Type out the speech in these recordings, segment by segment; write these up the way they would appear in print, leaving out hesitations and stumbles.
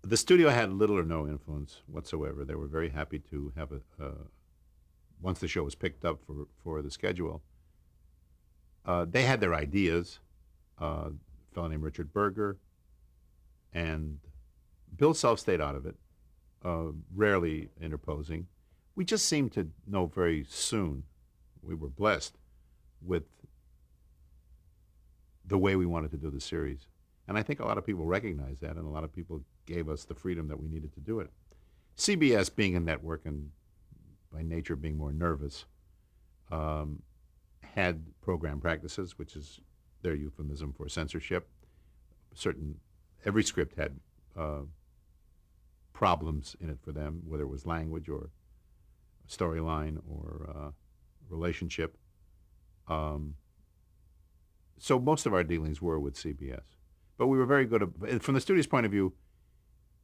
The studio had little or no influence whatsoever. They were very happy to have once the show was picked up for the schedule. They had their ideas. A fellow named Richard Berger and Bill Self stayed out of it, rarely interposing. We just seemed to know very soon. We were blessed with the way we wanted to do the series. And I think a lot of people recognized that, and a lot of people gave us the freedom that we needed to do it. CBS, being a network and by nature being more nervous, had program practices, which is their euphemism for censorship. Every script had problems in it for them, whether it was language or storyline or relationship. So most of our dealings were with CBS, but we were very good from the studio's point of view.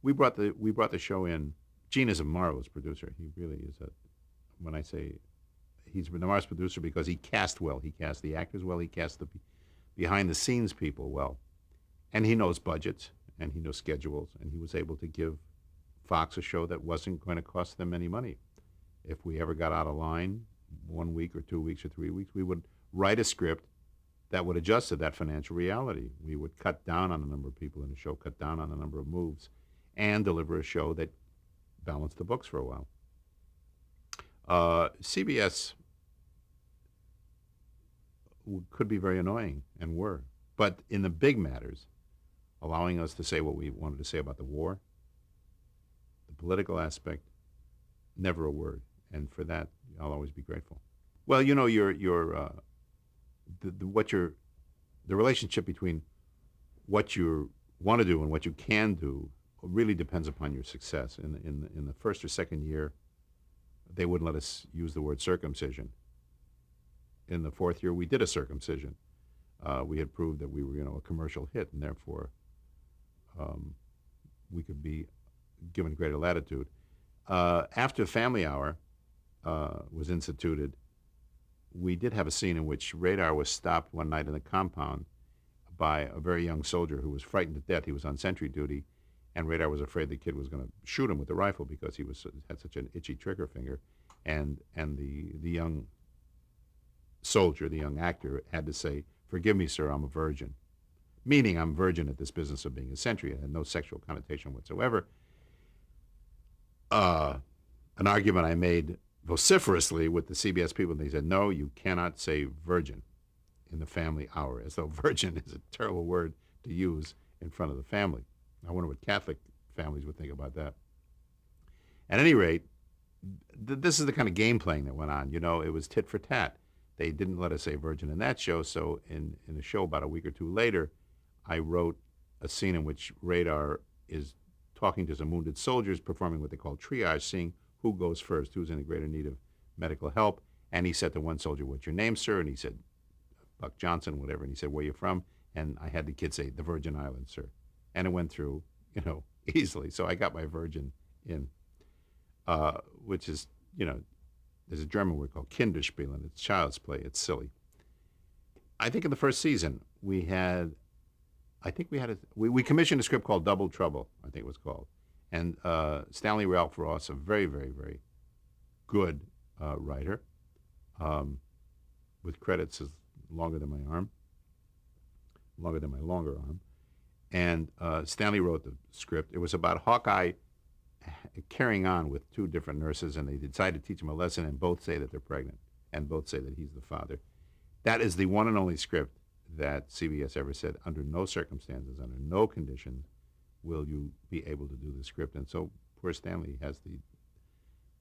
We brought the show in. Gene is a marvelous producer. He really is when I say he's been a marvelous producer because he cast well. He cast the actors well. He cast the behind the scenes people well, and he knows budgets and he knows schedules, and he was able to give Fox a show that wasn't going to cost them any money. If we ever got out of line 1 week or 2 weeks or 3 weeks, we would write a script that would adjust to that financial reality. We would cut down on the number of people in the show, cut down on the number of moves, and deliver a show that balanced the books for a while. CBS could be very annoying, and were. But in the big matters, allowing us to say what we wanted to say about the war, the political aspect, never a word. And for that, I'll always be grateful. Well, you know, the relationship between what you want to do and what you can do really depends upon your success. In the first or second year, they wouldn't let us use the word circumcision. In the fourth year, we did a circumcision. We had proved that we were, a commercial hit, and therefore we could be given greater latitude. After Family Hour was instituted, we did have a scene in which Radar was stopped one night in the compound by a very young soldier who was frightened to death. He was on sentry duty, and Radar was afraid the kid was going to shoot him with the rifle because he had such an itchy trigger finger. And the young soldier, the young actor, had to say, "Forgive me, sir, I'm a virgin," meaning I'm virgin at this business of being a sentry. It had no sexual connotation whatsoever. An argument I made vociferously with the CBS people, and they said, "No, you cannot say virgin in the Family Hour," as though virgin is a terrible word to use in front of the family. I wonder what Catholic families would think about that. At any rate, this is the kind of game playing that went on. It was tit for tat. They didn't let us say virgin in that show, so in a show about a week or two later, I wrote a scene in which Radar is talking to some wounded soldiers, performing what they call triage, seeing who goes first, who's in greater need of medical help. And he said to one soldier, "What's your name, sir?" And he said, "Buck Johnson," whatever. And he said, "Where are you from?" And I had the kid say, "The Virgin Islands, sir." And it went through, easily. So I got my virgin in, which is, there's a German word called Kinderspielen. It's child's play. It's silly. I think in the first season, we commissioned a script called Double Trouble, I think it was called. And Stanley Ralph Ross, a very, very, very good writer, with credits as longer than my arm, longer than my longer arm. And Stanley wrote the script. It was about Hawkeye carrying on with two different nurses, and they decided to teach him a lesson, and both say that they're pregnant, and both say that he's the father. That is the one and only script that CBS ever said, under no circumstances, under no conditions, will you be able to do the script. And so poor Stanley has the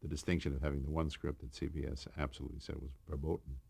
distinction of having the one script that CBS absolutely said was verboten.